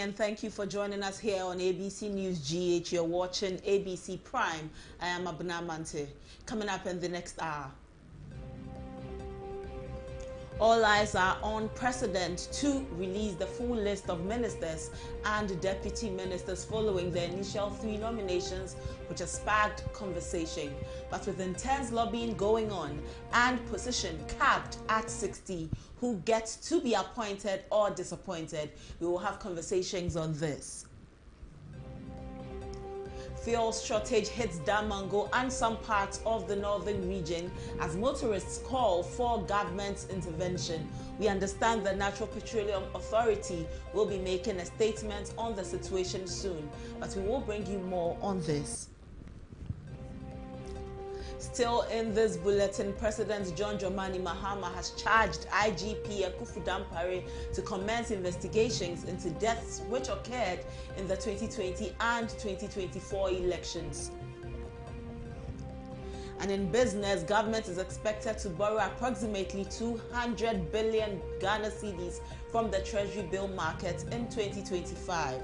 and thank you for joining us here on ABC News GH. You're watching ABC Prime. I am Abna Mante. Coming up in the next hour. All eyes are on President to release the full list of ministers and deputy ministers following the initial 3 nominations, which has sparked conversation. But with intense lobbying going on and position capped at 60, who gets to be appointed or disappointed, we will have conversations on this. Fuel shortage hits Damongo and some parts of the northern region as motorists call for government intervention. We understand the Natural Petroleum Authority will be making a statement on the situation soon, but we will bring you more on this. Still in this bulletin, President John Dramani Mahama has charged IGP Akufu Dampare to commence investigations into deaths which occurred in the 2020 and 2024 elections. And in business, government is expected to borrow approximately 200 billion Ghana cedis from the Treasury bill market in 2025.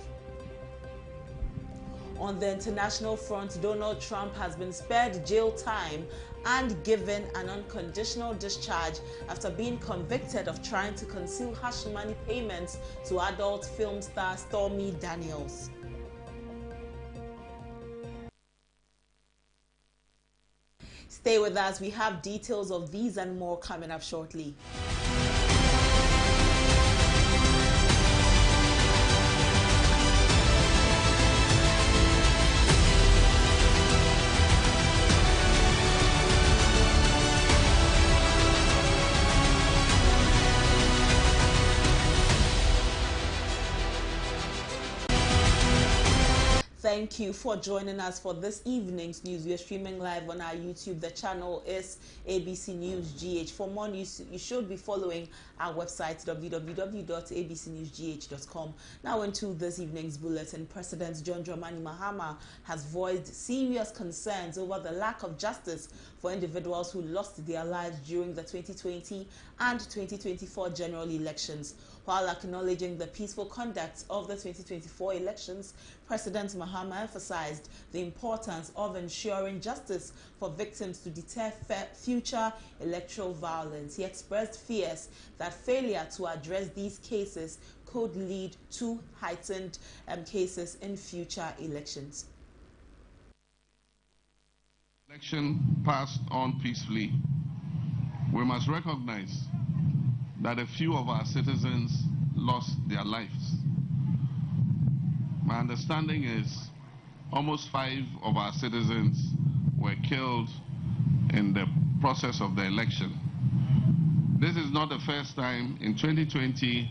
On the international front, Donald Trump has been spared jail time and given an unconditional discharge after being convicted of trying to conceal hush money payments to adult film star Stormy Daniels. Stay with us. We have details of these and more coming up shortly. Thank you for joining us for this evening's news. We are streaming live on our YouTube. The channel is ABC News GH. For more news, you should be following our website, www.abcnewsgh.com. Now into this evening's bulletin, President John Dramani Mahama has voiced serious concerns over the lack of justice for individuals who lost their lives during the 2020 and 2024 general elections. While acknowledging the peaceful conduct of the 2024 elections, President Mahama emphasized the importance of ensuring justice for victims to deter future electoral violence. He expressed fears that failure to address these cases could lead to heightened cases in future elections. Election passed on peacefully. We must recognize that a few of our citizens lost their lives. My understanding is almost 5 of our citizens were killed in the process of the election. This is not the first time. In 2020,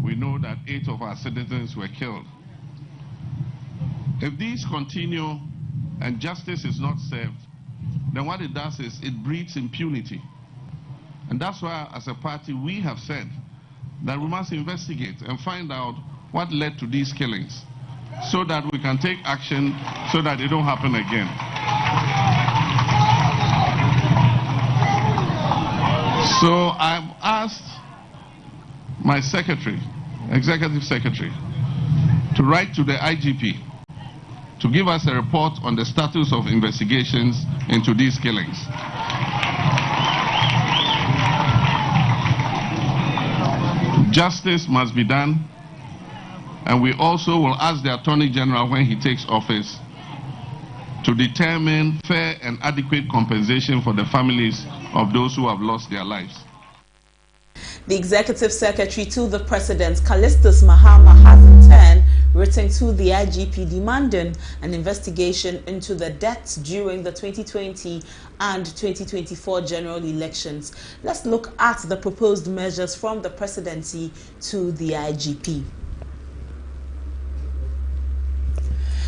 we know that 8 of our citizens were killed. If these continue and justice is not served, then what it does is it breeds impunity. And that's why, as a party, we have said that we must investigate and find out what led to these killings so that we can take action so that it don't happen again. So I've asked my secretary, executive secretary, to write to the IGP to give us a report on the status of investigations into these killings. Justice must be done, and we also will ask the Attorney General when he takes office to determine fair and adequate compensation for the families of those who have lost their lives. The Executive Secretary to the President, Callistus Mahama, has in turn written to the IGP demanding an investigation into the deaths during the 2020 and 2024 general elections. Let's look at the proposed measures from the Presidency to the IGP.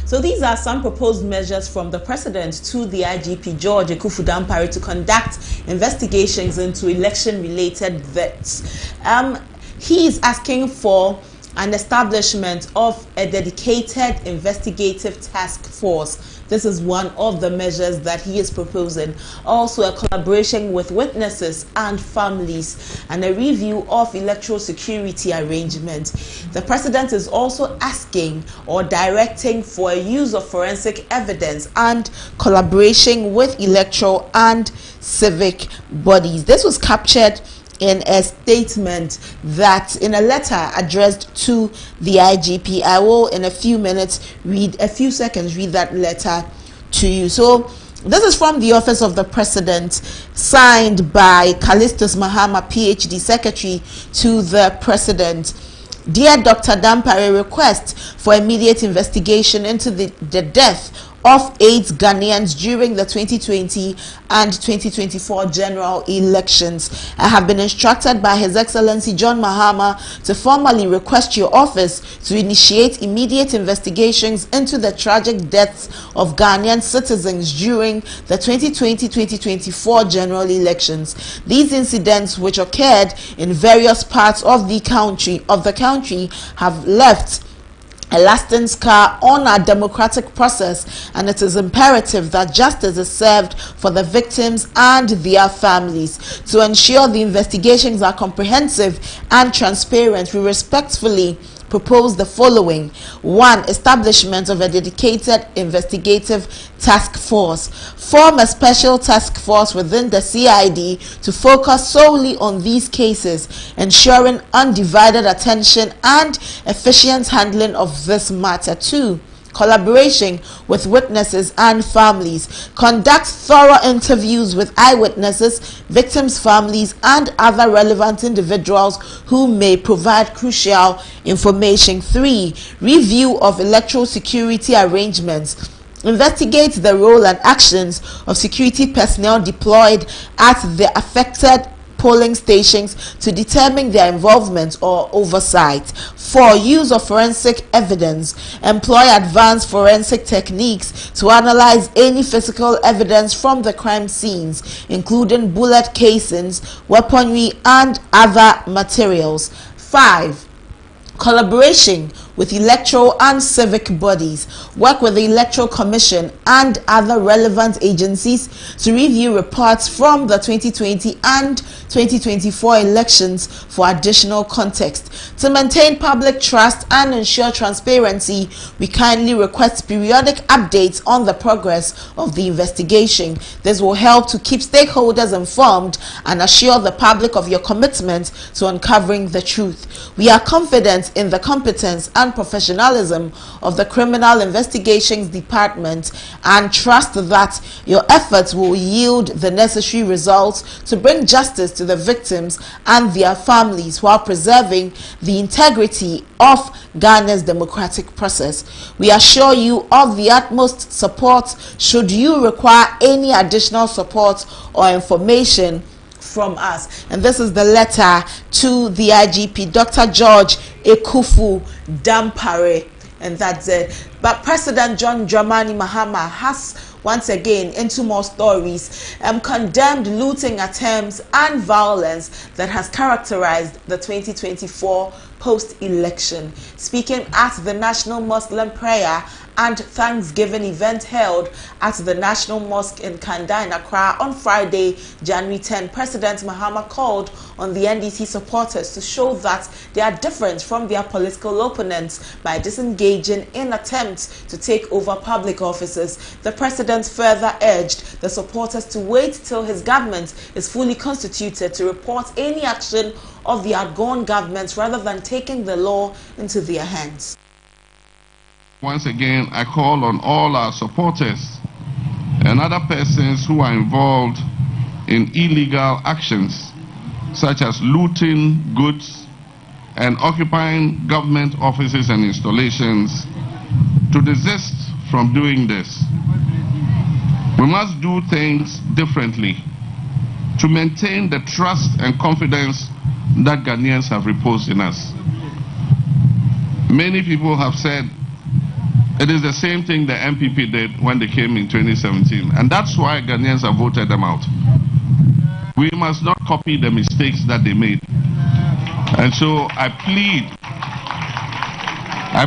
So these are some proposed measures from the President to the IGP, George Akufu Dampare, to conduct investigations into election-related deaths. He is asking for an establishment of a dedicated investigative task force This is one of the measures that he is proposing. Also, a collaboration with witnesses and families and a review of electoral security arrangements. The president is also asking or directing for a use of forensic evidence and collaboration with electoral and civic bodies. This was captured in a statement that in a letter addressed to the IGP. I will in a few seconds read that letter to you. So this is from the office of the president, signed by Callistus Mahama, PhD, secretary to the president. Dear Dr. Dampare, request for immediate investigation into the death of 8 Ghanaians during the 2020 and 2024 general elections. I have been instructed by His Excellency John Mahama to formally request your office to initiate immediate investigations into the tragic deaths of Ghanaian citizens during the 2020-2024 general elections. These incidents, which occurred in various parts of the country, have left a lasting scar on our democratic process, and it is imperative that justice is served for the victims and their families. To ensure the investigations are comprehensive and transparent, we respectfully propose the following. 1. Establishment of a dedicated investigative task force. Form a special task force within the CID to focus solely on these cases, ensuring undivided attention and efficient handling of this matter. 2. Collaboration with witnesses and families. Conduct thorough interviews with eyewitnesses, victims' families, and other relevant individuals who may provide crucial information. 3. Review of electoral security arrangements. Investigate the role and actions of security personnel deployed at the affected polling stations to determine their involvement or oversight. 4. Use of forensic evidence. Employ advanced forensic techniques to analyze any physical evidence from the crime scenes, including bullet casings, weaponry, and other materials. 5. Collaboration with electoral and civic bodies. Work with the Electoral Commission and other relevant agencies to review reports from the 2020 and 2024 elections for additional context. To maintain public trust and ensure transparency, we kindly request periodic updates on the progress of the investigation. This will help to keep stakeholders informed and assure the public of your commitment to uncovering the truth. We are confident in the competence and professionalism of the Criminal Investigations Department and trust that your efforts will yield the necessary results to bring justice to the victims and their families while preserving the integrity of Ghana's democratic process. We assure you of the utmost support should you require any additional support or information from us. And this is the letter to the IGP, Dr. George Ekufu Dampare, and that's it. But President John Dramani Mahama has once again, into more stories, condemned looting attempts and violence that has characterized the 2024 post-election. Speaking at the National Muslim Prayer and Thanksgiving event held at the National Mosque in Kanda in Accra on Friday, January 10, President Mahama called on the NDC supporters to show that they are different from their political opponents by disengaging in attempts to take over public offices. The president further urged the supporters to wait till his government is fully constituted to report any action of the outgone government rather than taking the law into their hands. Once again, I call on all our supporters and other persons who are involved in illegal actions, such as looting goods and occupying government offices and installations, to desist from doing this. We must do things differently to maintain the trust and confidence that Ghanaians have reposed in us. Many people have said it is the same thing the MPP did when they came in 2017, and that's why Ghanaians have voted them out. We must not copy the mistakes that they made. And so I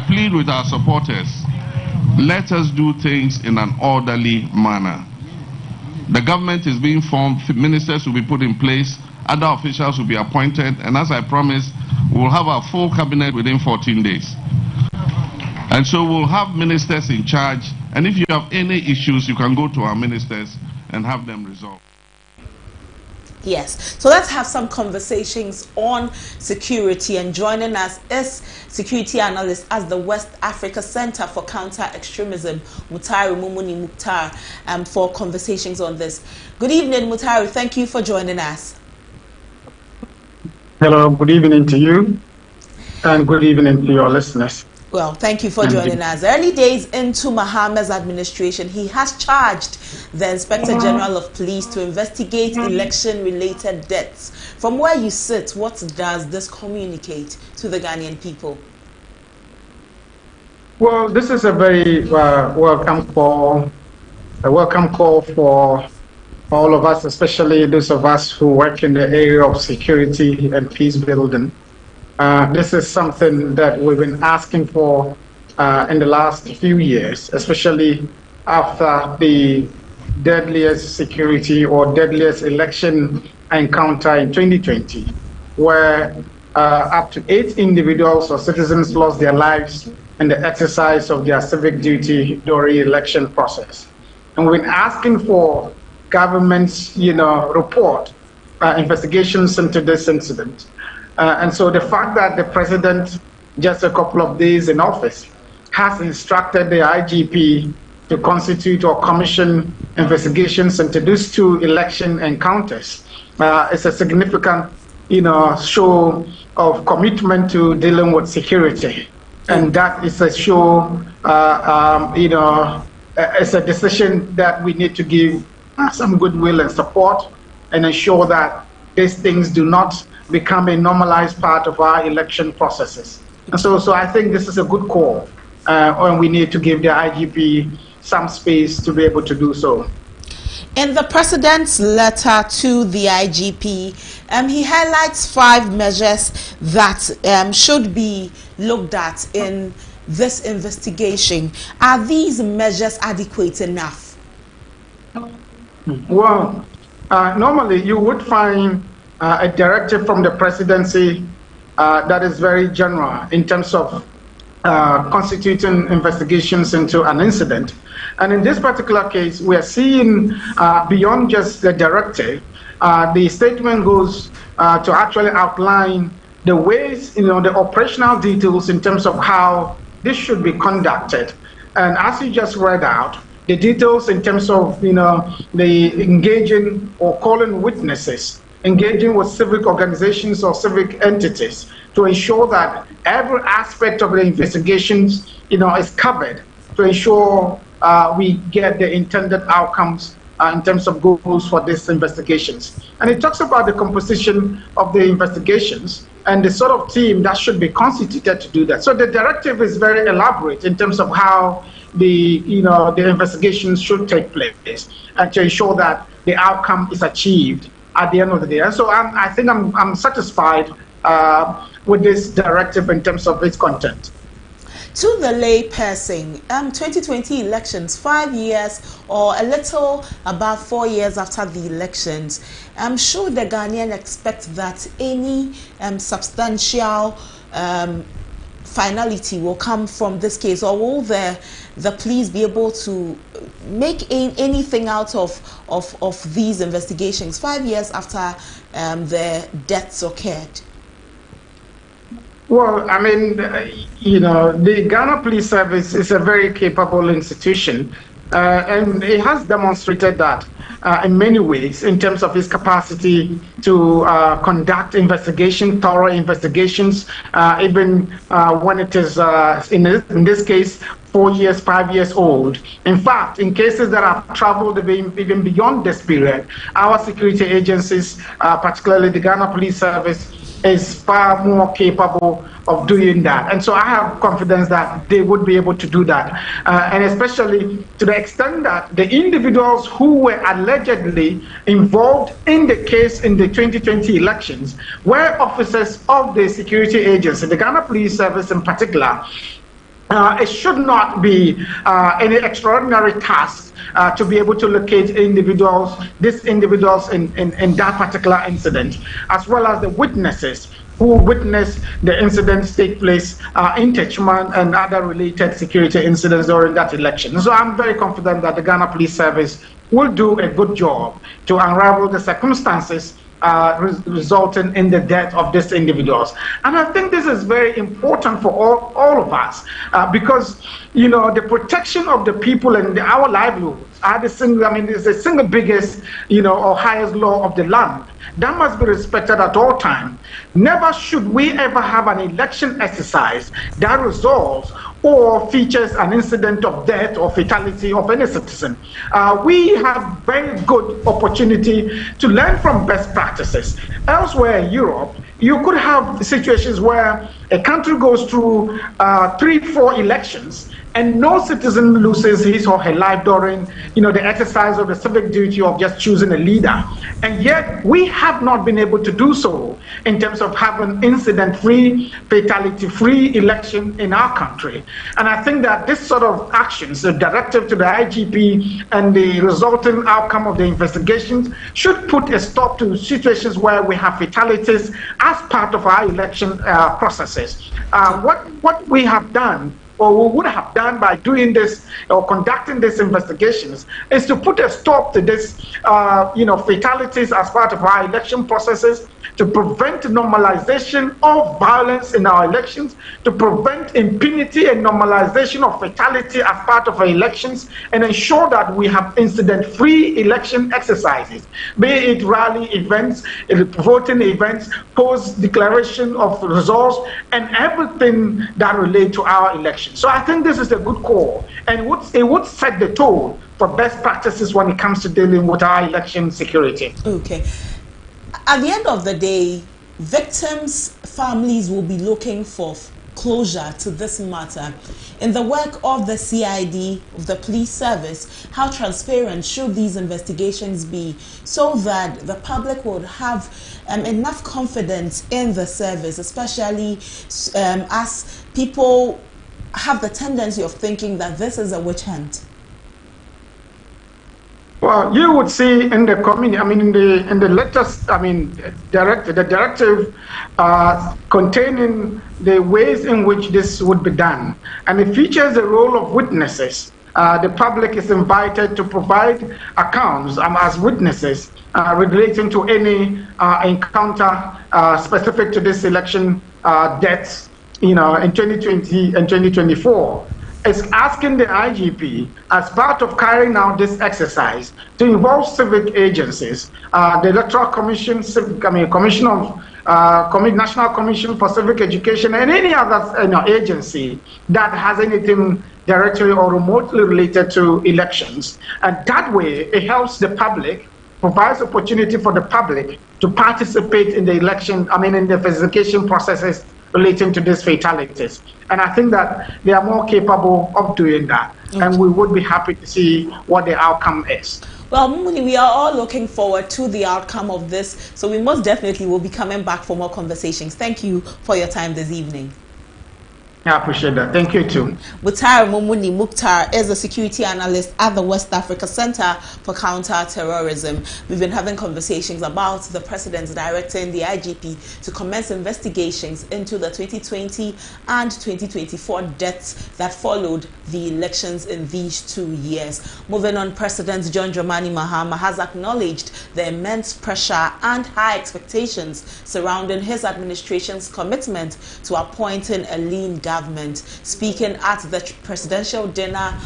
plead with our supporters let us do things in an orderly manner. The government is being formed, ministers will be put in place, other officials will be appointed, and as I promised, we'll have our full cabinet within 14 days. And so we'll have ministers in charge, and if you have any issues, you can go to our ministers and have them resolved. Yes, so let's have some conversations on security, and joining us is security analyst at the West Africa Center for Counter-Extremism, Mutari Mumuni Mukhtar, for conversations on this. Good evening, Mutari. Thank you for joining us. Hello, good evening to you, and good evening to your listeners. Well, thank you for joining us. Early days into Mahama's administration, he has charged the Inspector General of Police to investigate election-related deaths. From where you sit, what does this communicate to the Ghanaian people? Well, this is a very welcome call for all of us, especially those of us who work in the area of security and peace building. This is something that we've been asking for in the last few years, especially after the deadliest security or deadliest election encounter in 2020, where up to 8 individuals or citizens lost their lives in the exercise of their civic duty during the election process. And we've been asking for government's, report, investigations into this incident. And so the fact that the president, just a couple of days in office, has instructed the IGP to constitute or commission investigations into these 2 election encounters is a significant, show of commitment to dealing with security. And that is a show, it's a decision that we need to give some goodwill and support and ensure that these things do not become a normalized part of our election processes. And so I think this is a good call, and we need to give the IGP some space to be able to do so. In the president's letter to the IGP, he highlights 5 measures that should be looked at in this investigation. Are these measures adequate enough? Well, normally you would find a directive from the presidency that is very general in terms of constituting investigations into an incident. And in this particular case, we are seeing beyond just the directive, the statement goes to actually outline the ways, the operational details in terms of how this should be conducted. And as you just read out, the details in terms of, the engaging or calling witnesses, engaging with civic organizations or civic entities to ensure that every aspect of the investigations, is covered to ensure we get the intended outcomes in terms of goals for these investigations. And it talks about the composition of the investigations and the sort of team that should be constituted to do that. So the directive is very elaborate in terms of how the investigations should take place and to ensure that the outcome is achieved at the end of the day. And so I think I'm satisfied with this directive in terms of its content. To the lay person, 2020 elections, 5 years or a little above 4 years after the elections, I'm sure the Ghanaian expect that any substantial finality will come from this case, or will the police be able to make anything out of these investigations 5 years after the deaths occurred? Well, I mean, the Ghana Police Service is a very capable institution, and it has demonstrated that in many ways in terms of its capacity to conduct thorough investigations, even when it is, in this case, 4 years, 5 years old. In fact, in cases that have traveled even beyond this period, our security agencies, particularly the Ghana Police Service, is far more capable of doing that. And so I have confidence that they would be able to do that. And especially to the extent that the individuals who were allegedly involved in the case in the 2020 elections were officers of the security agency, the Ghana Police Service in particular. it should not be any extraordinary task to be able to locate these individuals in that particular incident, as well as the witnesses who witnessed the incidents take place in Techiman and other related security incidents during that election. So I'm very confident that the Ghana Police Service will do a good job to unravel the circumstances resulting in the death of these individuals. And I think this is very important for all of us because, you know, the protection of the people and our livelihoods are is the single biggest, you know, or highest law of the land. That must be respected at all times. Never should we ever have an election exercise that resolves or features an incident of death or fatality of any citizen. We have very good opportunity to learn from best practices. Elsewhere in Europe, you could have situations where a country goes through 3-4 elections and no citizen loses his or her life during, you know, the exercise of the civic duty of just choosing a leader. And yet we have not been able to do so in terms of having incident-free, fatality-free election in our country. And I think that this sort of actions, the directive to the IGP and the resulting outcome of the investigations should put a stop to situations where we have fatalities as part of our election processes. What we have done, or we would have done by doing this or conducting these investigations, is to put a stop to this, fatalities as part of our election processes, to prevent normalization of violence in our elections, to prevent impunity and normalization of fatality as part of our elections, and ensure that we have incident-free election exercises, be it rally events, voting events, post-declaration of results, and everything that relate to our elections. So I think this is a good call, and it would set the tone for best practices when it comes to dealing with our election security. Okay. At the end of the day, victims' families will be looking for closure to this matter. In the work of the CID, of the police service, how transparent should these investigations be so that the public would have enough confidence in the service, especially as people have the tendency of thinking that this is a witch hunt? Well, you would see in the community, in the latest, directive containing the ways in which this would be done, and it features the role of witnesses. The public is invited to provide accounts as witnesses relating to any encounter specific to this election deaths, in 2020 and 2024. Is asking the IGP, as part of carrying out this exercise, to involve civic agencies, the Electoral Commission, National Commission for Civic Education, and any other agency that has anything directly or remotely related to elections. And that way, it helps the public, provides opportunity for the public to participate in the election, in the investigation processes relating to these fatalities. And I think that they are more capable of doing that. Okay. And we would be happy to see what the outcome is. Well, Mumuni, we are all looking forward to the outcome of this. So we most definitely will be coming back for more conversations. Thank you for your time this evening. I appreciate that. Thank you too. Mutare Mumuni Mukhtar is a security analyst at the West Africa Center for Counter-Terrorism. We've been having conversations about the president directing the IGP to commence investigations into the 2020 and 2024 deaths that followed the elections in these 2 years. Moving on, President John Dramani Mahama has acknowledged the immense pressure and high expectations surrounding his administration's commitment to appointing a lean government. Speaking at the presidential dinner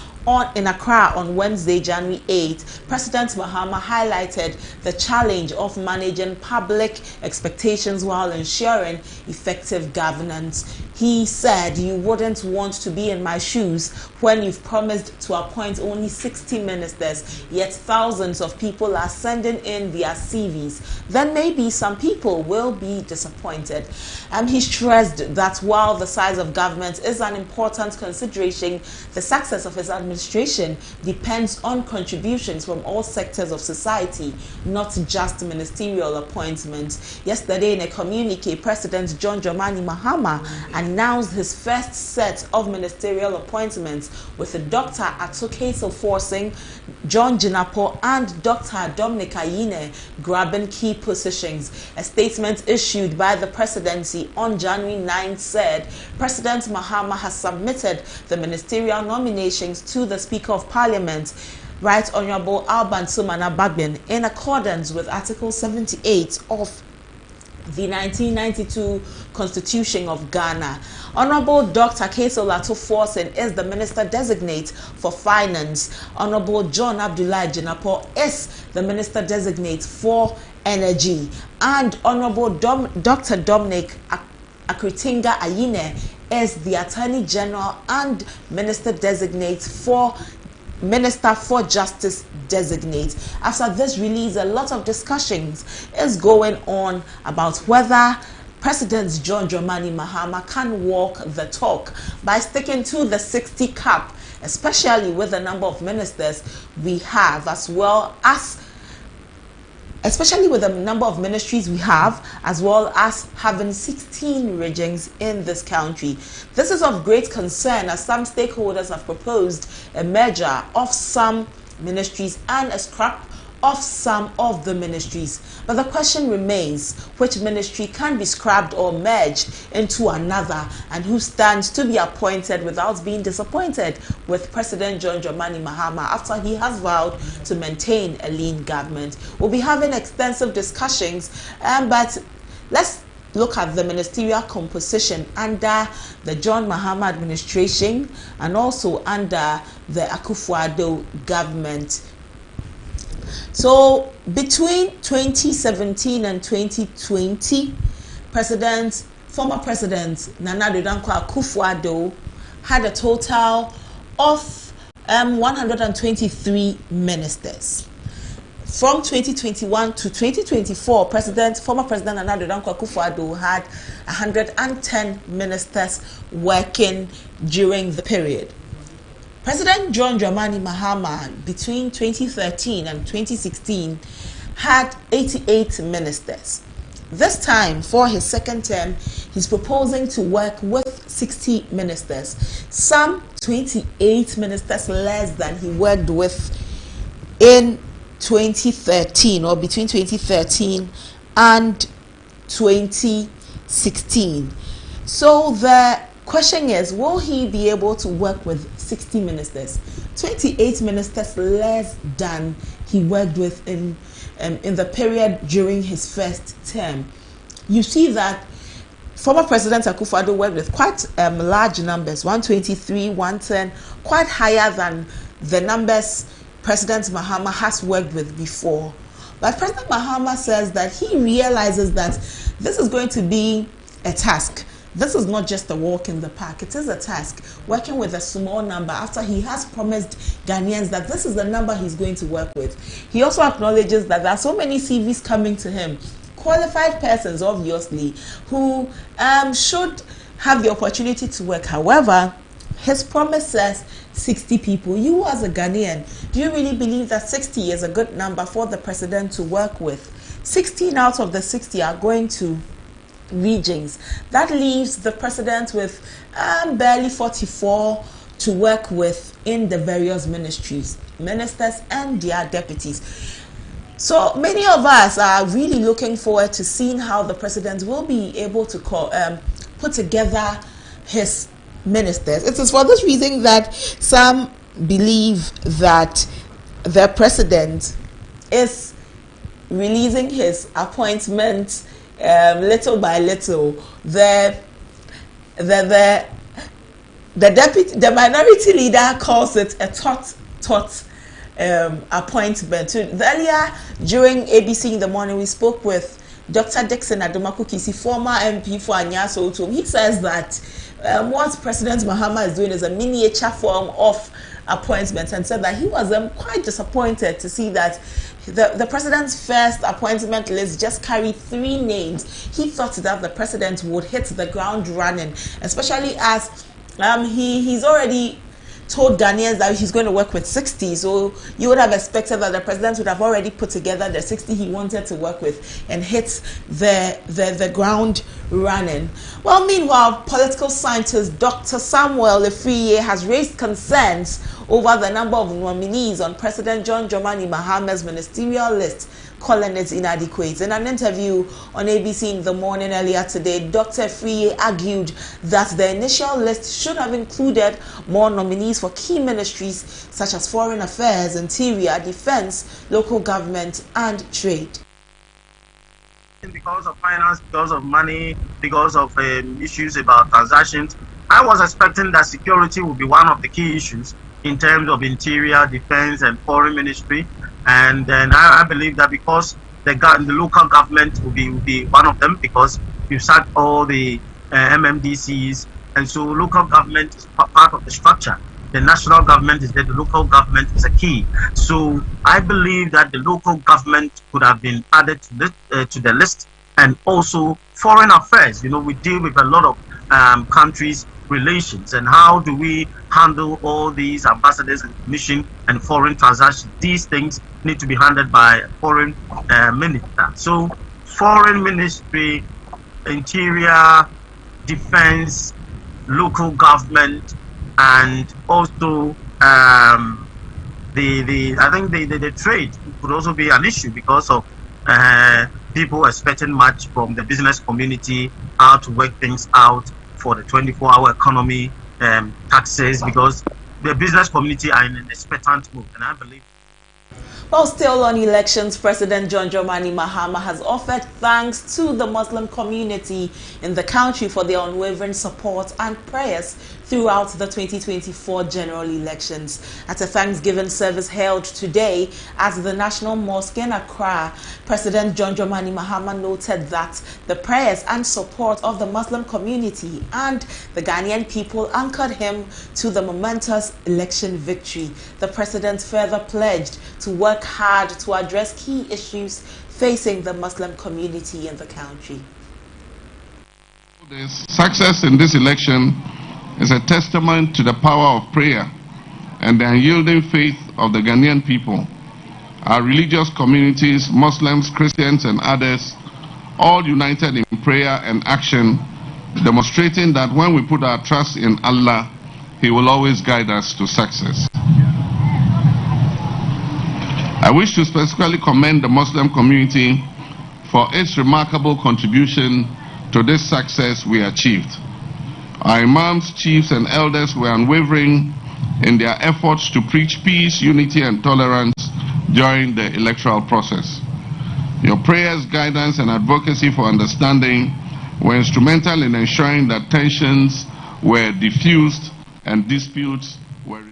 in Accra on Wednesday, January 8, President Mahama highlighted the challenge of managing public expectations while ensuring effective governance. He said, "You wouldn't want to be in my shoes when you've promised to appoint only 60 ministers, yet thousands of people are sending in their CVs, then maybe some people will be disappointed. He stressed that while the size of government is an important consideration, the success of his administration depends on contributions from all sectors of society, not just ministerial appointments. Yesterday, in a communique, President John Dramani Mahama announced his first set of ministerial appointments, with Dr. Ato Cassel-Forson, John Jinapor, and Dr. Dominic Ayine grabbing key positions. A statement issued by the presidency on January 9 said President Mahama has submitted the ministerial nominations to the Speaker of Parliament, Right Honorable Alban Sumana Bagbin, in accordance with Article 78 of the 1992 Constitution of Ghana. Honorable Dr. Cassel-Forson is the Minister Designate for Finance. Honorable John Abdullahi Jinapor is the Minister Designate for Energy. And Honorable Dr. Dominic Akritinga Ayine is the Attorney General and Minister Designate for Minister for Justice designate. After this release, a lot of discussions is going on about whether President John Dramani Mahama can walk the talk by sticking to the 60 cap, especially with the number of ministers we have, as well as especially with the number of ministries we have, as well as having 16 regions in this country. This is of great concern, as some stakeholders have proposed a merger of some ministries and a scrap of some of the ministries. But the question remains, which ministry can be scrapped or merged into another, and who stands to be appointed without being disappointed with President John Dramani Mahama after he has vowed to maintain a lean government. We'll be having extensive discussions, but let's look at the ministerial composition under the John Mahama administration and also under the Akufo-Addo government. So between 2017 and 2020, former President Nana Addo Dankwa Akufo-Addo had a total of 123 ministers. From 2021 to 2024, former President Nana Addo Dankwa Akufo-Addo had 110 ministers working during the period. President John Dramani Mahama, between 2013 and 2016, had 88 ministers. This time, for his second term, he's proposing to work with 60 ministers, some 28 ministers less than he worked with in 2013, or between 2013 and 2016. So the question is, will he be able to work with 60 ministers? 28 ministers less than he worked with in the period during his first term. You see that former President Akufo-Addo worked with quite large numbers, 123, 110, quite higher than the numbers President Mahama has worked with before. But President Mahama says that he realizes that this is going to be a task. This is not just a walk in the park. It is a task, working with a small number after he has promised Ghanaians that this is the number he's going to work with. He also acknowledges that there are so many CVs coming to him, qualified persons obviously, who should have the opportunity to work. However, his promise says 60 people. You as a Ghanaian, do you really believe that 60 is a good number for the president to work with? 16 out of the 60 are going to regions. That leaves the president with barely 44 to work with in the various ministries, ministers and their deputies. So many of us are really looking forward to seeing how the president will be able to put together his ministers. It is for this reason that some believe that the president is releasing his appointments little by little. The minority leader calls it a tot appointment. Earlier during ABC in the morning, we spoke with Dr. Dixon Adomakukisi, former MP for Anyaso Otom, he says that what President Mahama is doing is a miniature form of appointment, and said that he was quite disappointed to see that the president's first appointment list just carried 3 names. He thought that the president would hit the ground running, especially as he's already told Ghanaians that he's going to work with 60. So you would have expected that the president would have already put together the 60 he wanted to work with and hit the ground running. Well, meanwhile, political scientist Dr. Samuel Lefriye has raised concerns over the number of nominees on President John Dramani Mahama's ministerial list, calling it inadequate. In an interview on ABC in the morning earlier today, Dr. Friye argued that the initial list should have included more nominees for key ministries such as foreign affairs, interior, defense, local government, and trade. Because of finance, because of money, because of issues about transactions, I was expecting that security would be one of the key issues in terms of interior, defense, and foreign ministry. And then I believe that because the local government will be one of them, because you sacked all the MMDCs, and so local government is part of the structure. The national government is there, the local government is a key. So I believe that the local government could have been added to the list, and also foreign affairs. You know, we deal with a lot of countries' relations, and how do we handle all these ambassadors and commission and foreign transactions? These things need to be handled by a foreign minister. So foreign ministry, interior, defense, local government, and also I think the trade could also be an issue, because of people expecting much from the business community, how to work things out for the 24-hour economy, taxes, because the business community are in an expectant mode, and I believe. While still on elections, President John Dramani Mahama has offered thanks to the Muslim community in the country for their unwavering support and prayers throughout the 2024 general elections. At a Thanksgiving service held today at the National Mosque in Accra, President John Dramani Mahama noted that the prayers and support of the Muslim community and the Ghanaian people anchored him to the momentous election victory. The president further pledged to work hard to address key issues facing the Muslim community in the country. The success in this election is a testament to the power of prayer and the unyielding faith of the Ghanaian people. Our religious communities, Muslims, Christians, and others, all united in prayer and action, demonstrating that when we put our trust in Allah, He will always guide us to success. I wish to specifically commend the Muslim community for its remarkable contribution to this success we achieved. Our imams, chiefs, and elders were unwavering in their efforts to preach peace, unity, and tolerance during the electoral process. Your prayers, guidance, and advocacy for understanding were instrumental in ensuring that tensions were diffused and disputes were.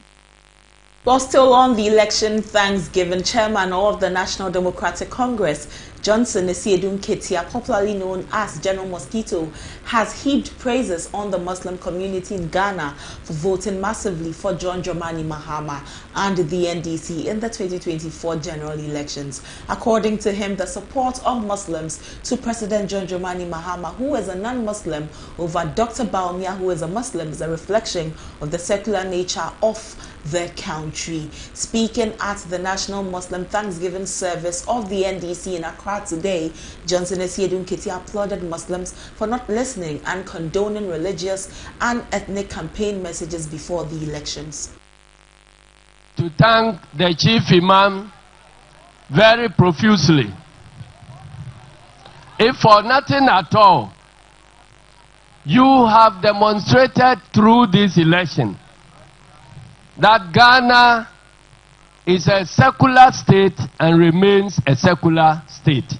While still on the election Thanksgiving, Chairman of the National Democratic Congress, Johnson Esiedun Ketia, popularly known as General Mosquito, has heaped praises on the Muslim community in Ghana for voting massively for John Dramani Mahama and the NDC in the 2024 general elections. According to him, the support of Muslims to President John Dramani Mahama, who is a non-Muslim, over Dr. Bawumia, who is a Muslim, is a reflection of the secular nature of the country. Speaking at the National Muslim Thanksgiving service of the NDC in Accra today, Johnson Esiedun Ketia applauded Muslims for not listening and condoning religious and ethnic campaign messages before the elections. To thank the Chief Imam very profusely. If for nothing at all, you have demonstrated through this election that Ghana is a secular state and remains a secular state.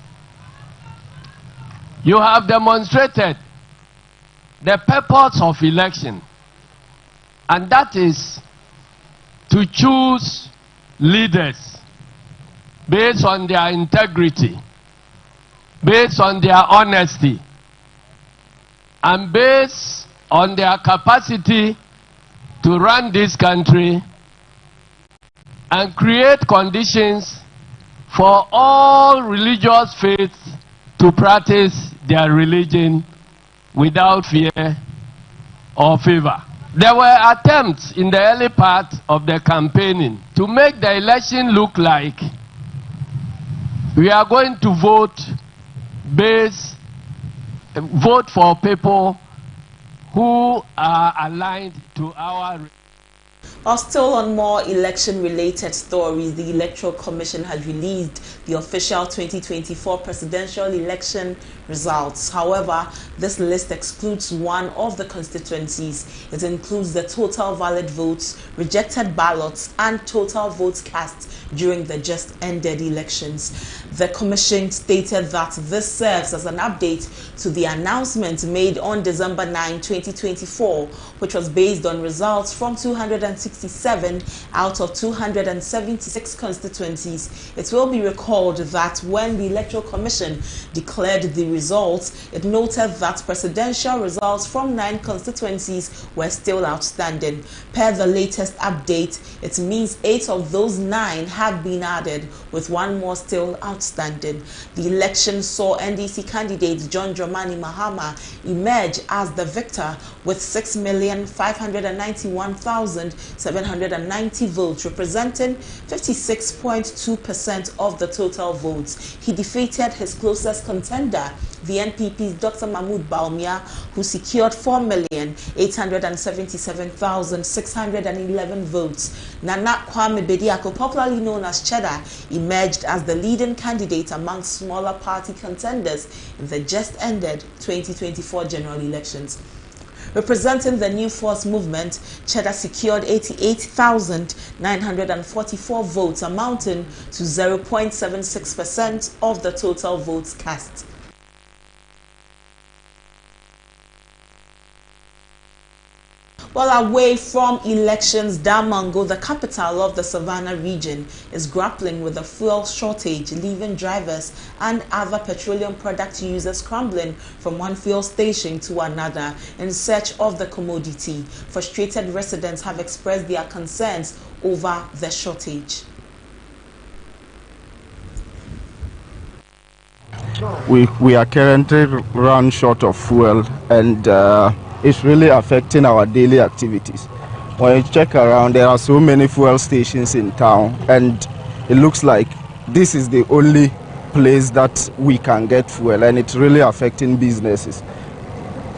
You have demonstrated the purpose of election, and that is to choose leaders based on their integrity, based on their honesty and based on their capacity to run this country and create conditions for all religious faiths to practice their religion without fear or favor. There were attempts in the early part of the campaigning to make the election look like we are going to vote for people who are aligned to our. While still on more election-related stories, the Electoral Commission has released the official 2024 presidential election results. However, this list excludes one of the constituencies. It includes the total valid votes, rejected ballots, and total votes cast during the just-ended elections. The Commission stated that this serves as an update to the announcement made on December 9, 2024, which was based on results from 267 out of 276 constituencies. It will be recalled that when the Electoral Commission declared the results, it noted that presidential results from 9 constituencies were still outstanding. Per the latest update, it means 8 of those 9 have been added, with 1 more still outstanding. The election saw NDC candidate John Dramani Mahama emerge as the victor with 6,591,790 votes, representing 56.2% of the total votes. He defeated his closest contender, the NPP's Dr. Mahmoud Bawumia, who secured 4,877,611 votes. Nana Kwame Bediako, popularly known as Cheddar, emerged as the leading candidate among smaller party contenders in the just-ended 2024 general elections. Representing the New Force movement, Cheddar secured 88,944 votes, amounting to 0.76% of the total votes cast. Well, away from elections, Damongo, the capital of the Savannah region, is grappling with a fuel shortage, leaving drivers and other petroleum product users scrambling from one fuel station to another in search of the commodity. Frustrated residents have expressed their concerns over the shortage. We are currently run short of fuel, and it's really affecting our daily activities. When you check around, there are so many fuel stations in town, and it looks like this is the only place that we can get fuel, and it's really affecting businesses.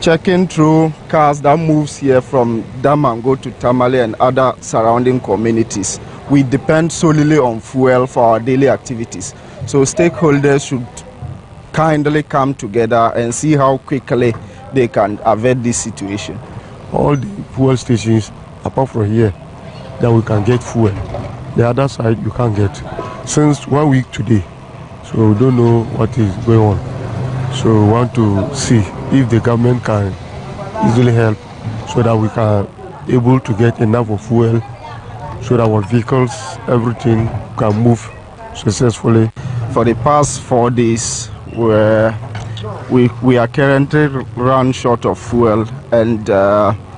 Checking through cars that moves here from Damongo to Tamale and other surrounding communities, we depend solely on fuel for our daily activities. So stakeholders should kindly come together and see how quickly they can avert this situation. All the fuel stations, apart from here, that we can get fuel. The other side, you can't get. Since 1 week today, so we don't know what is going on. So we want to see if the government can easily help so that we can able to get enough of fuel so that our vehicles, everything can move successfully. For the past 4 days, we are currently run short of fuel, and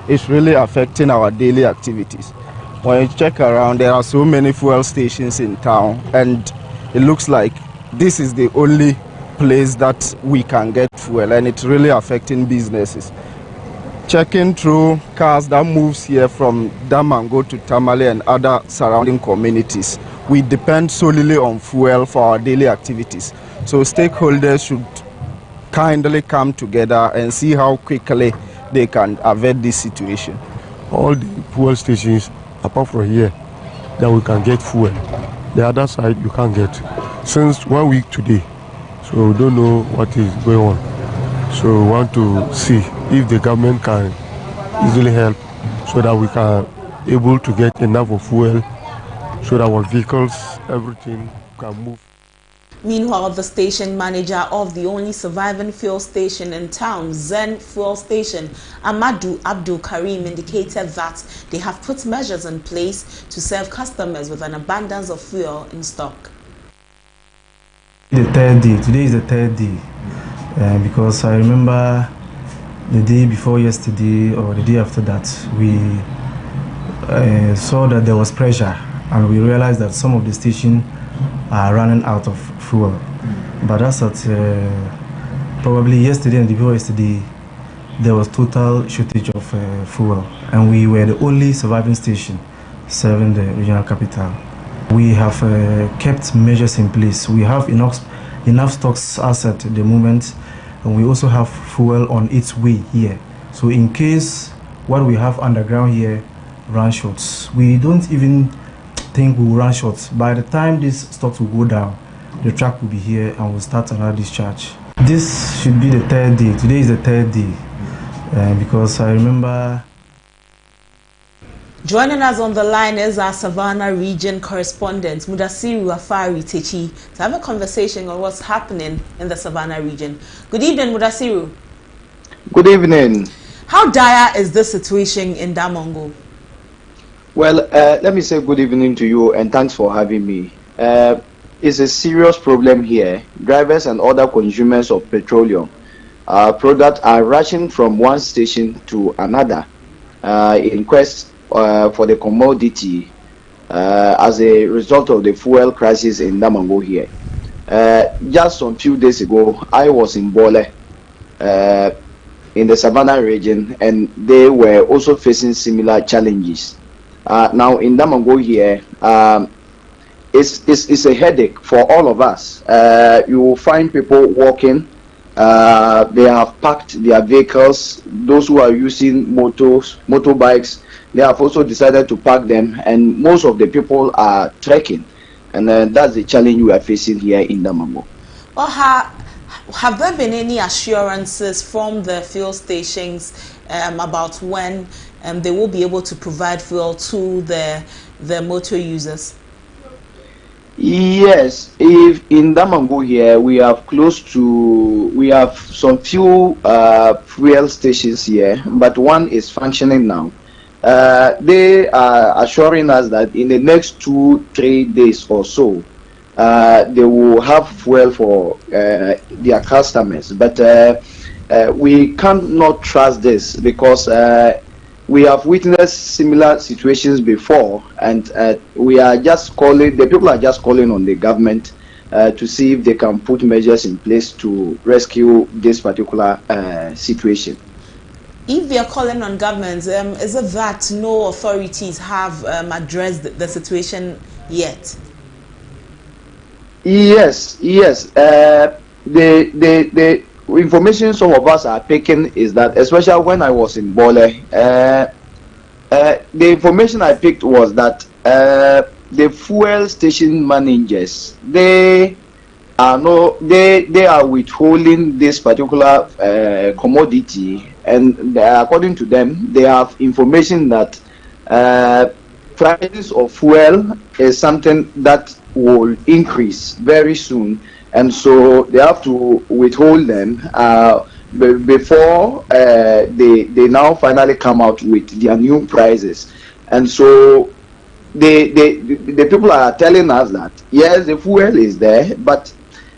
it's really affecting our daily activities. When you check around, there are so many fuel stations in town, and it looks like this is the only place that we can get fuel, and it's really affecting businesses. Checking through cars that moves here from Damongo to Tamale and other surrounding communities, we depend solely on fuel for our daily activities. So stakeholders should kindly come together and see how quickly they can avert this situation. All the fuel stations, apart from here, that we can get fuel. The other side, you can't get. Since 1 week today, so we don't know what is going on. So we want to see if the government can easily help so that we can able to get enough of fuel so that our vehicles, everything can move. Meanwhile, the station manager of the only surviving fuel station in town, Zen Fuel Station, Amadou Abdul Karim, indicated that they have put measures in place to serve customers with an abundance of fuel in stock. The third day. Today is the third day. because I remember the day before yesterday or the day after that, we saw that there was pressure, and we realized that some of the stations are running out of fuel. But that's at probably yesterday and the before yesterday, there was total shortage of fuel, and we were the only surviving station serving the regional capital. We have kept measures in place. We have enough stocks as at the moment, and we also have fuel on its way here. So in case what we have underground here run short, we don't even think we will run short. By the time this stocks will go down, the truck will be here and we'll start another discharge. This should be the third day. Today is the third day because I remember. Joining us on the line is our Savannah region correspondent, Mudasiru Afari Techi, to have a conversation on what's happening in the Savannah region. Good evening, Mudasiru. Good evening. How dire is the situation in Damongo? Well, let me say good evening to you and thanks for having me. It's a serious problem here. Drivers and other consumers of petroleum products are rushing from one station to another in quest for the commodity as a result of the fuel crisis in Damongo here. Just some few days ago, I was in Bole in the Savannah region, and they were also facing similar challenges. Now in Damongo here, it's a headache for all of us. You will find people walking. They have parked their vehicles. Those who are using motorbikes, they have also decided to park them, and most of the people are trekking, and that's the challenge we are facing here in Damongo. Well, have there been any assurances from the fuel stations about when they will be able to provide fuel to the motor users? Yes, if in Damongo here we have some few fuel stations here, but one is functioning now. They are assuring us that in the next 2-3 days or so, they will have fuel for their customers. But we cannot trust this because we have witnessed similar situations before, and we are just calling, the people are just calling on the government to see if they can put measures in place to rescue this particular situation. If they are calling on governments, is it that no authorities have addressed the situation yet? Yes. The information some of us are picking is that, especially when I was in Bole, the information I picked was that the fuel station managers, they are withholding this particular commodity, and according to them, they have information that prices of fuel is something that will increase very soon, and so they have to withhold them before they now finally come out with their new prices. And so the people are telling us that yes, the fuel is there, but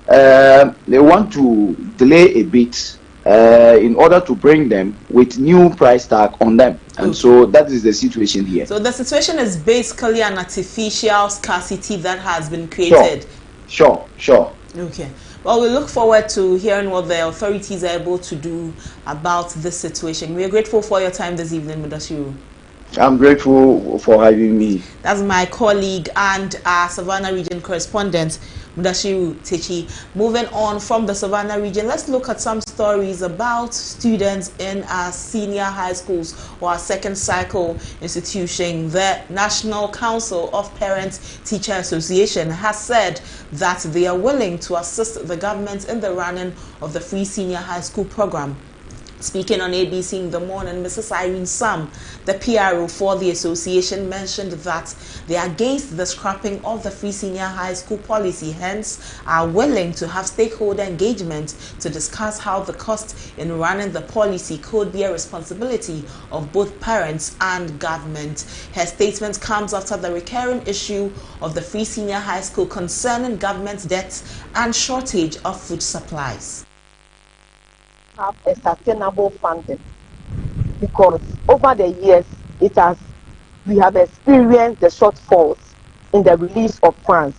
they want to delay a bit in order to bring them with new price tag on them. And so that is the situation here. So the situation is basically an artificial scarcity that has been created. Sure. Okay. Well, we look forward to hearing what the authorities are able to do about this situation. We are grateful for your time this evening, Mudasiru. I'm grateful for having me. That's my colleague and our Savannah region correspondent, Mudasiru Techi. Moving on from the Savannah region, let's look at some stories about students in our senior high schools or our second cycle institution. The National Council of Parents Teacher Association has said that they are willing to assist the government in the running of the free senior high school program. Speaking on ABC in the morning, Mrs. Irene Sam, the PRO for the association, mentioned that they are against the scrapping of the free senior high school policy, hence are willing to have stakeholder engagement to discuss how the cost in running the policy could be a responsibility of both parents and government. Her statement comes after the recurring issue of the free senior high school concerning government debts and shortage of food supplies. have a sustainable funding, because over the years we have experienced the shortfalls in the release of funds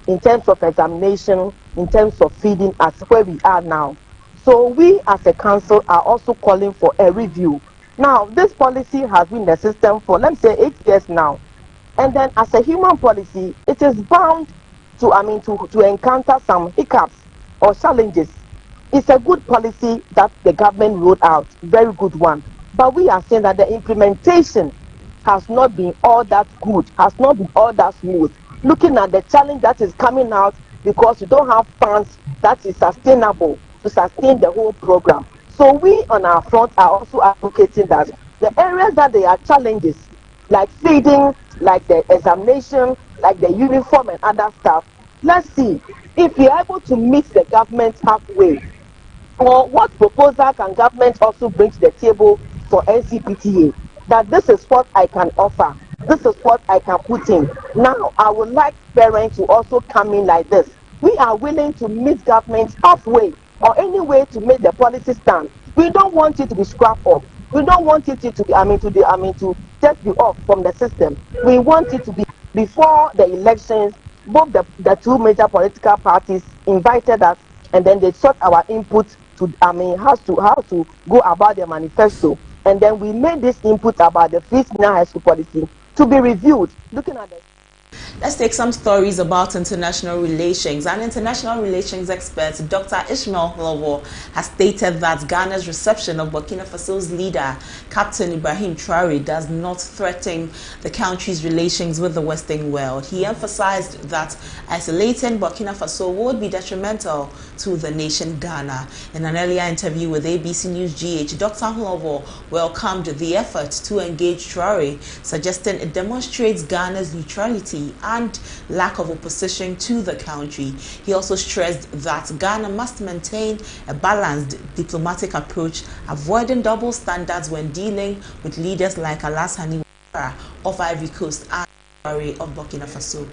in terms of examination, in terms of feeding us where we are now. So we as a council are also calling for a review. Now, this policy has been in the system for, let me say, 8 years now. And then as a human policy, it is bound to encounter some hiccups or challenges. It's a good policy that the government rolled out, very good one. But we are saying that the implementation has not been all that good, has not been all that smooth. Looking at the challenge that is coming out because you don't have funds that is sustainable to sustain the whole program. So we on our front are also advocating that the areas that there are challenges, like feeding, like the examination, like the uniform and other stuff, let's see if we are able to meet the government halfway, or what proposal can government also bring to the table for NCPTA, that this is what I can offer, this is what I can put in. Now, I would like parents to also come in like this. We are willing to meet government halfway, or any way to make the policy stand. We don't want it to be scrapped off. We don't want it to just be off from the system. We want it to be before the elections. Both the two major political parties invited us, and then they sought our input to how to go about their manifesto, and then we made this input about the free senior high school policy to be reviewed. Looking at the Let's take some stories about international relations. An international relations expert, Dr. Ishmael Hlowo, has stated that Ghana's reception of Burkina Faso's leader, Captain Ibrahim Traoré, does not threaten the country's relations with the Western world. He emphasized that isolating Burkina Faso would be detrimental to the nation Ghana. In an earlier interview with ABC News GH, Dr. Hlowo welcomed the effort to engage Traoré, suggesting it demonstrates Ghana's neutrality and lack of opposition to the country. He also stressed that Ghana must maintain a balanced diplomatic approach, avoiding double standards when dealing with leaders like Alassane Ouattara of Ivory Coast and Traoré of Burkina Faso.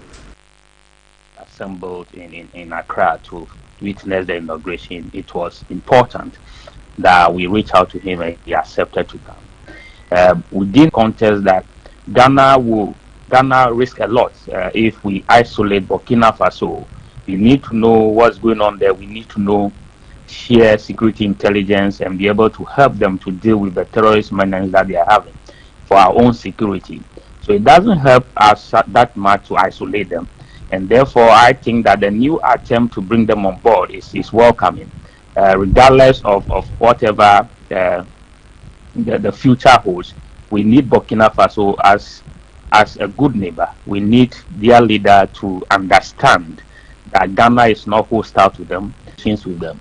Assembled in Accra to witness the inauguration, it was important that we reach out to him and he accepted to come. We didn't contest that Ghana risk a lot if we isolate Burkina Faso. We need to know what's going on there. We need to know, share security intelligence and be able to help them to deal with the terrorist menace that they are having for our own security. So it doesn't help us that much to isolate them. And therefore, I think that the new attempt to bring them on board is welcoming, regardless of whatever the future holds. We need Burkina Faso as a good neighbor. We need their leader to understand that Ghana is not hostile to them, with them.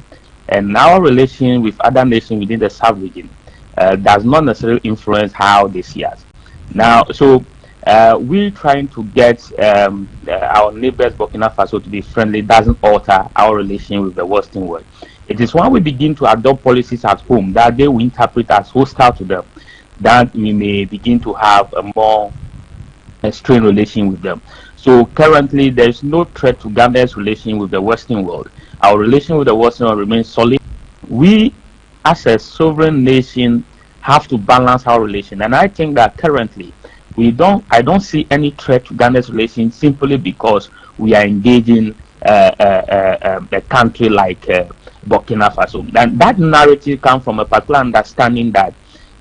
And our relation with other nations within the sub-region does not necessarily influence how they see us. Now, so we're trying to get our neighbors, Burkina Faso, to be friendly doesn't alter our relation with the Western world. It is when we begin to adopt policies at home that they will interpret as hostile to them, that we may begin to have a more strained relation with them. So currently there is no threat to Ghana's relation with the Western world. Our relation with the Western world remains solid. We as a sovereign nation have to balance our relation, and I think that currently I don't see any threat to Ghana's relation simply because we are engaging a country like Burkina Faso. And that narrative comes from a particular understanding that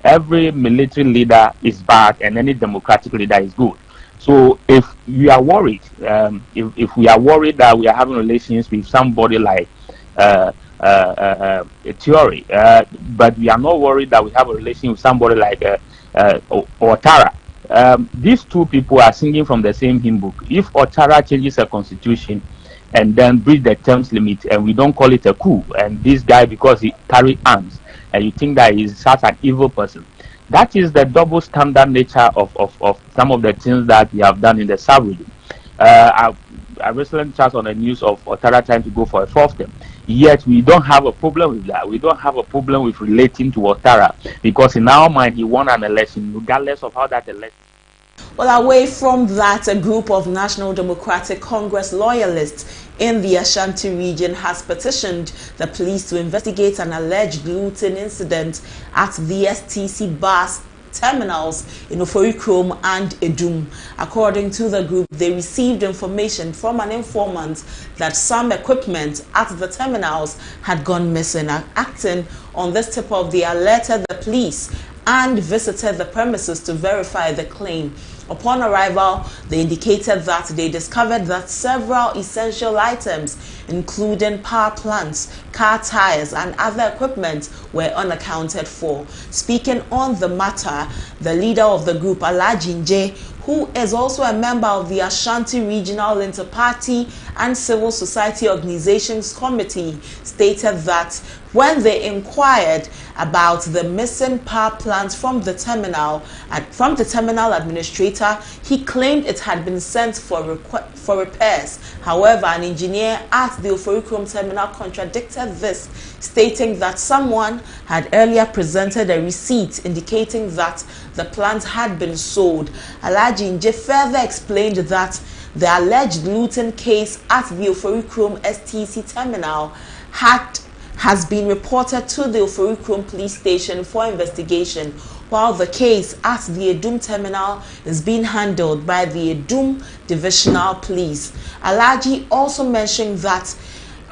every military leader is bad and any democratic leader is good. So if we are worried, if we are worried that we are having relations with somebody like Traoré, but we are not worried that we have a relation with somebody like Ouattara, these two people are singing from the same hymn book. If Ouattara changes a constitution and then breach the terms limit, and we don't call it a coup, and this guy, because he carry arms, and you think that he's such an evil person, that is the double standard nature of some of the things that we have done in the sub-region. I recently chat on the news of Ouattara trying to go for a fourth term. Yet we don't have a problem with that. We don't have a problem with relating to Ouattara, because in our mind he won an election regardless of how that election. Well, away from that, a group of National Democratic Congress loyalists in the Ashanti region has petitioned the police to investigate an alleged looting incident at the STC bus terminals in Oforikrom and Edum. According to the group, they received information from an informant that some equipment at the terminals had gone missing. Acting on this tip off, they alerted the police and visited the premises to verify the claim. Upon arrival, they indicated that they discovered that several essential items, including power plants, car tires, and other equipment, were unaccounted for. Speaking on the matter, the leader of the group, Alhaji Nje, who is also a member of the Ashanti Regional Inter-Party and Civil Society Organizations Committee, stated that when they inquired about the missing power plant from the terminal administrator, he claimed it had been sent for repairs. However, an engineer at the Oforikrom terminal contradicted this, stating that someone had earlier presented a receipt indicating that the plant had been sold. Alhaji Nje further explained that the alleged looting case at the Oforikrom STC terminal has been reported to the Oforikrom police station for investigation, while the case at the Edum terminal is being handled by the Edum Divisional Police. Alhaji also mentioned that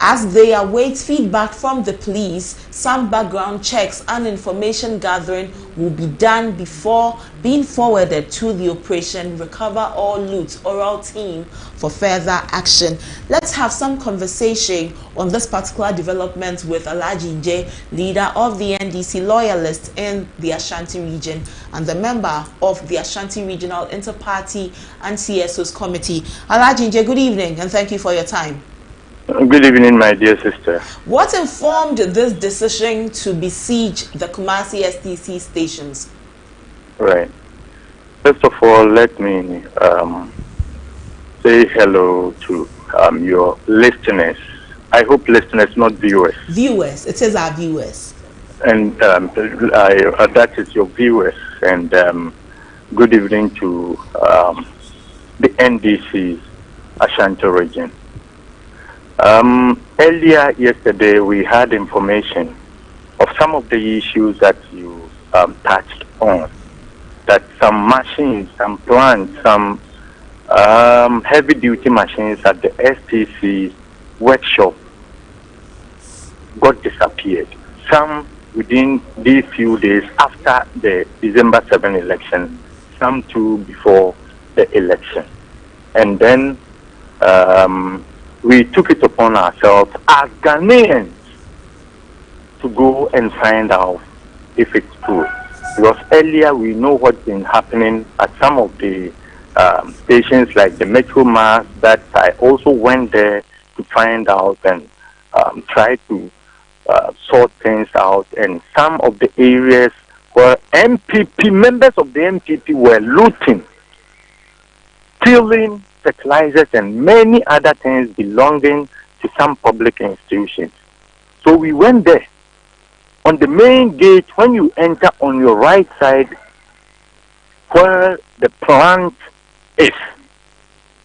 as they await feedback from the police, some background checks and information gathering will be done before being forwarded to the Operation Recover or Loot oral team for further action. Let's have some conversation on this particular development with Alhaji Nje, leader of the NDC loyalists in the Ashanti region and the member of the Ashanti Regional Inter-Party and CSOs Committee. Alhaji Nje, good evening and thank you for your time. Good evening, my dear sister. What informed this decision to besiege the Kumasi STC stations? Right. First of all, let me say hello to your listeners. I hope listeners, not viewers. Viewers. It is our viewers. And that is your viewers. And good evening to the NDC Ashanti region. Earlier yesterday, we had information of some of the issues that you touched on, that some machines, some plants, some heavy-duty machines at the STC workshop got disappeared. Some within these few days after the December 7 election, some too before the election. And then we took it upon ourselves as Ghanaians to go and find out if it's true. Because earlier we know what's been happening at some of the stations like the Metro Mass, that I also went there to find out and try to sort things out. And some of the areas where members of the MPP were looting, stealing fertilizers and many other things belonging to some public institutions. So we went there. On the main gate, when you enter on your right side, where the plant is,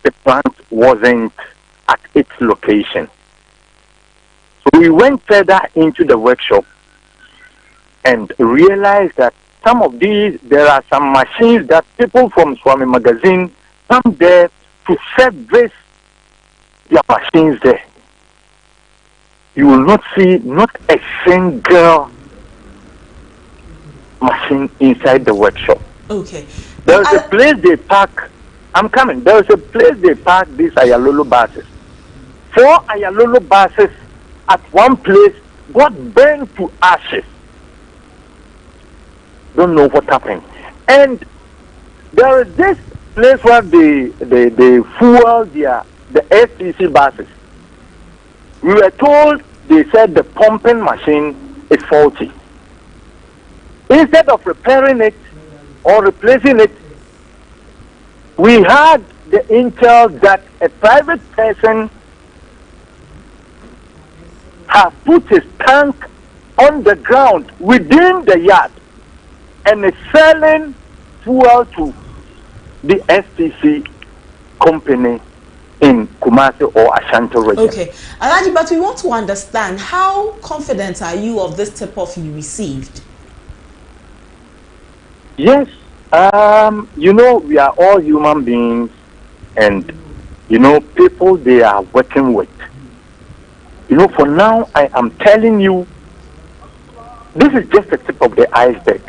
the plant wasn't at its location. So we went further into the workshop and realized that some of these, there are some machines that people from Swami Magazine come there to service their machines there. You will not see not a single machine inside the workshop. Okay. There is a place they park. I'm coming. There is a place they park these Ayalolo buses. 4 Ayalolo buses at one place got burned to ashes. Don't know what happened. And there is this place where they fuel the STC buses. We were told, they said the pumping machine is faulty. Instead of repairing it or replacing it, we had the intel that a private person has put his tank on the ground within the yard and is selling fuel to the STC company in Kumasi or Ashanti region. Okay, Alhaji, but we want to understand, how confident are you of this tip-off you received? Yes, you know, we are all human beings, and you know, people they are working with. You know, for now, I am telling you, this is just the tip of the iceberg.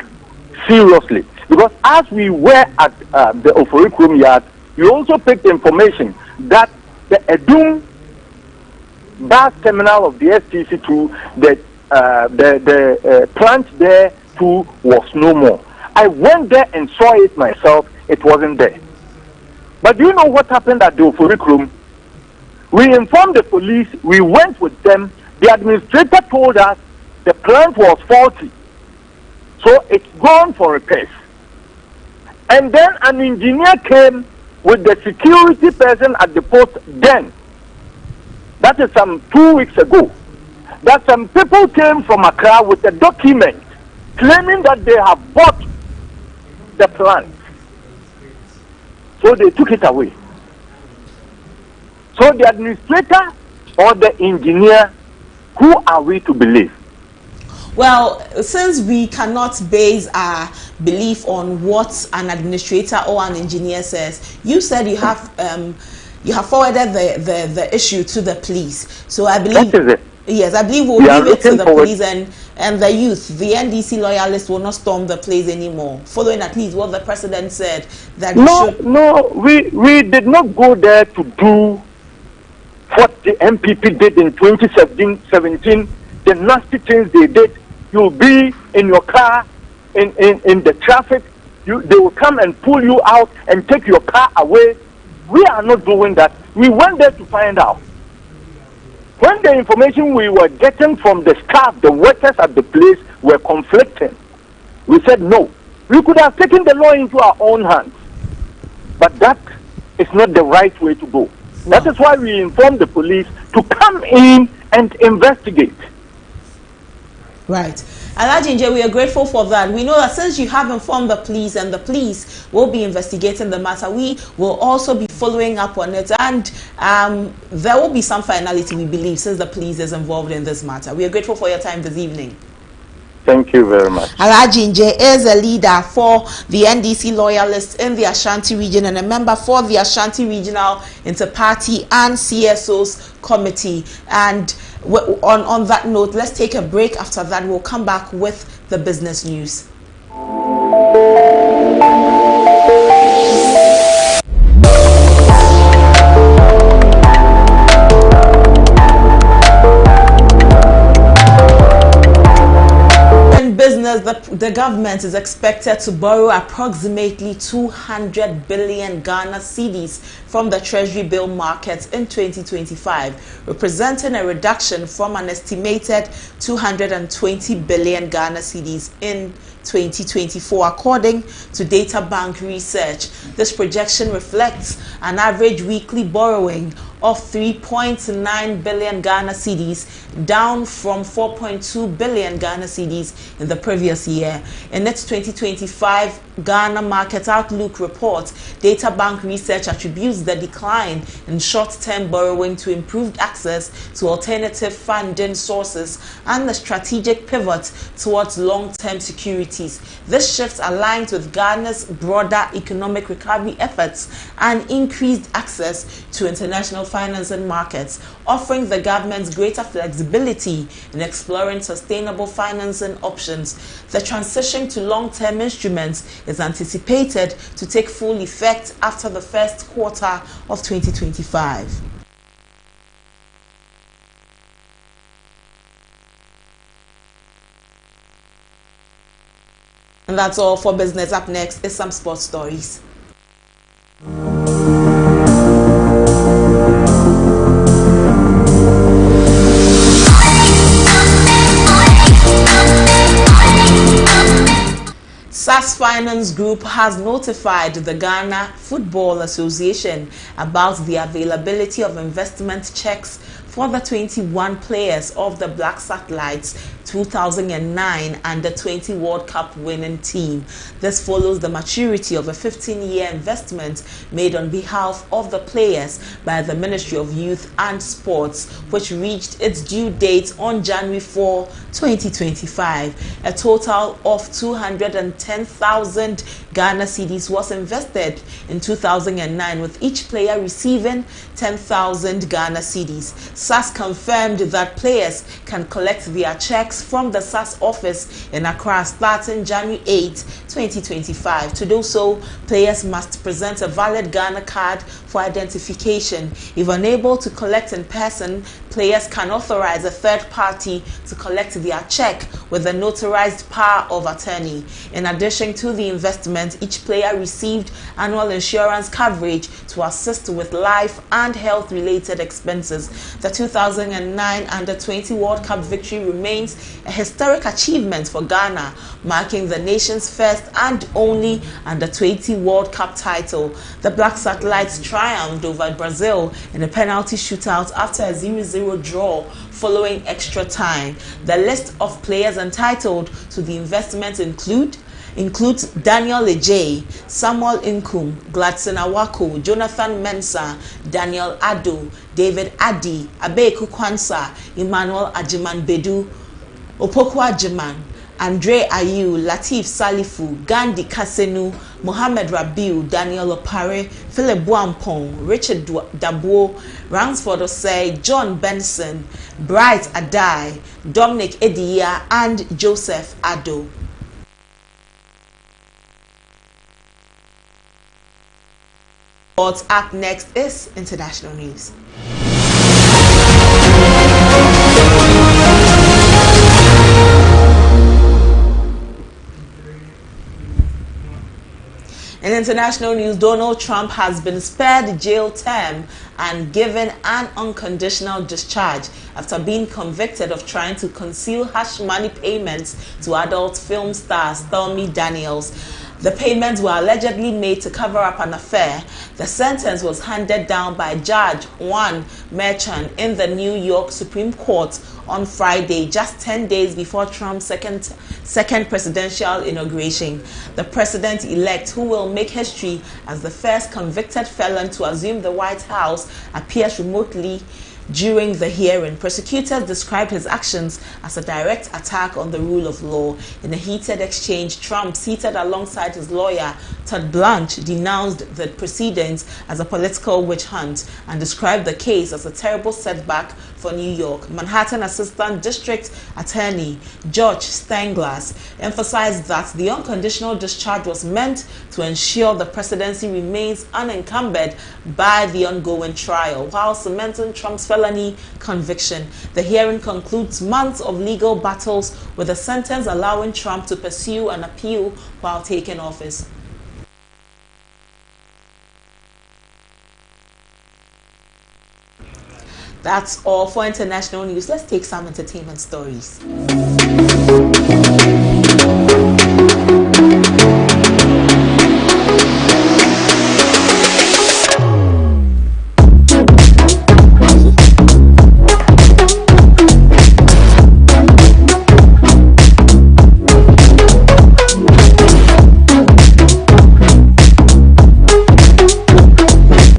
Seriously, because as we were at the Oforikrum yard, we also picked information that the Edum bus terminal of the STC2, the plant there too was no more. I went there and saw it myself. It wasn't there. But do you know what happened at the Oforikrum? We informed the police. We went with them. The administrator told us the plant was faulty, so it's gone for repairs. And then an engineer came with the security person at the post then. That is some 2 weeks ago. That some people came from Accra with a document claiming that they have bought the plant. So they took it away. So the administrator or the engineer, who are we to believe? Well, since we cannot base our belief on what an administrator or an engineer says, you said you have forwarded the issue to the police. So I believe, that is it. Yes, I believe we'll leave it to the police, and the youth, the NDC loyalists will not storm the place anymore, following at least what the president said that we did not go there to do what the MPP did in 2017, the nasty things they did. You'll be in your car, in the traffic. They will come and pull you out and take your car away. We are not doing that. We went there to find out. When the information we were getting from the staff, the workers at the place were conflicting, we said no. We could have taken the law into our own hands. But that is not the right way to go. That is why we informed the police to come in and investigate. Right. Alhaji Nje, we are grateful for that. We know that since you have informed the police and the police will be investigating the matter, we will also be following up on it, and there will be some finality, we believe, since the police is involved in this matter. We are grateful for your time this evening. Thank you very much. Alhaji Nje is a leader for the NDC loyalists in the Ashanti region and a member for the Ashanti Regional Inter-Party and CSOs Committee. And on that note, let's take a break. After that, we'll come back with the business news. The government is expected to borrow approximately 200 billion Ghana cedis from the Treasury bill market in 2025, representing a reduction from an estimated 220 billion Ghana cedis in 2024, according to Data Bank research. This projection reflects an average weekly borrowing of 3.9 billion Ghana cedis, down from 4.2 billion Ghana cedis in the previous year. In its 2025 Ghana Market Outlook report, Data Bank research attributes the decline in short-term borrowing to improved access to alternative funding sources and the strategic pivot towards long-term securities. This shift aligns with Ghana's broader economic recovery efforts and increased access to international financing markets, offering the government greater flexibility in exploring sustainable financing options. The transition to long-term instruments is anticipated to take full effect after the first quarter of 2025. And that's all for business. Up next is some sports stories. SAS Finance Group has notified the Ghana Football Association about the availability of investment checks for the 21 players of the Black Satellites 2009 Under-20 World Cup winning team. This follows the maturity of a 15-year investment made on behalf of the players by the Ministry of Youth and Sports, which reached its due date on January 4, 2025. A total of 210,000 Ghana cedis was invested in 2009, with each player receiving 10,000 Ghana cedis. SAS confirmed that players can collect their checks from the SAS office in Accra starting January 8, 2025. To do so, players must present a valid Ghana card for identification. If unable to collect in person, players can authorize a third party to collect their check with a notarized power of attorney. In addition to the investment, each player received annual insurance coverage to assist with life and health related expenses. The 2009 Under-20 World Cup victory remains a historic achievement for Ghana, marking the nation's first and only Under-20 World Cup title. The Black Satellites triumphed over Brazil in a penalty shootout after a 0-0 draw following extra time. The list of players entitled to the investment includes Daniel Ejay, Samuel Inkum, Gladson Awako, Jonathan Mensah, Daniel Ado, David Adi, Abeku Kwanzaa, Emmanuel Ajiman Bedu, Opoku Ajiman, Andre Ayew, Latif Salifu, Gandhi Kasenu, Mohamed Rabiu, Daniel Opare, Philip Buampong, Richard Dabo, Ransford Osei, John Benson, Bright Adai, Dominic Edia, and Joseph Ado. What's up next is international news. In international news, Donald Trump has been spared jail term and given an unconditional discharge after being convicted of trying to conceal hush money payments to adult film star Stormy Daniels. The payments were allegedly made to cover up an affair. The sentence was handed down by Judge Juan Merchan in the New York Supreme Court on Friday, just 10 days before Trump's second presidential inauguration. The president-elect, who will make history as the first convicted felon to assume the White House, appears remotely during the hearing. Prosecutors described his actions as a direct attack on the rule of law. In a heated exchange, Trump, seated alongside his lawyer, Todd Blanche, denounced the proceedings as a political witch hunt and described the case as a terrible setback for New York. Manhattan Assistant District Attorney George Steinglass emphasized that the unconditional discharge was meant to ensure the presidency remains unencumbered by the ongoing trial, while cementing Trump's felony conviction. The hearing concludes months of legal battles, with a sentence allowing Trump to pursue an appeal while taking office. That's all for international news. Let's take some entertainment stories.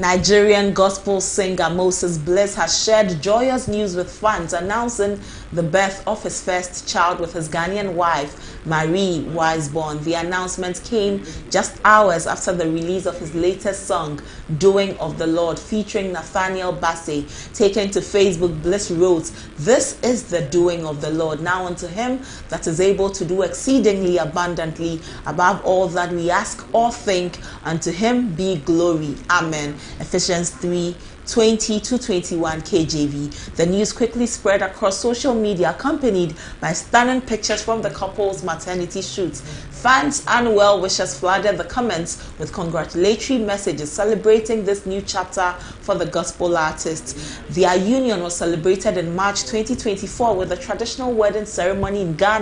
Nigerian gospel singer Moses Bliss has shared joyous news with fans, announcing the birth of his first child with his Ghanaian wife, Marie Wiseborn. The announcement came just hours after the release of his latest song, Doing of the Lord, featuring Nathaniel Bassey. Taken to Facebook, Bliss wrote, "This is the doing of the Lord. Now unto him that is able to do exceedingly abundantly above all that we ask or think, unto him be glory. Amen." Ephesians 3:20-21 KJV. The news quickly spread across social media, accompanied by stunning pictures from the couple's maternity shoots. Fans and well-wishers flooded the comments with congratulatory messages celebrating this new chapter for the gospel artists. Their union was celebrated in March 2024 with a traditional wedding ceremony in Ghana.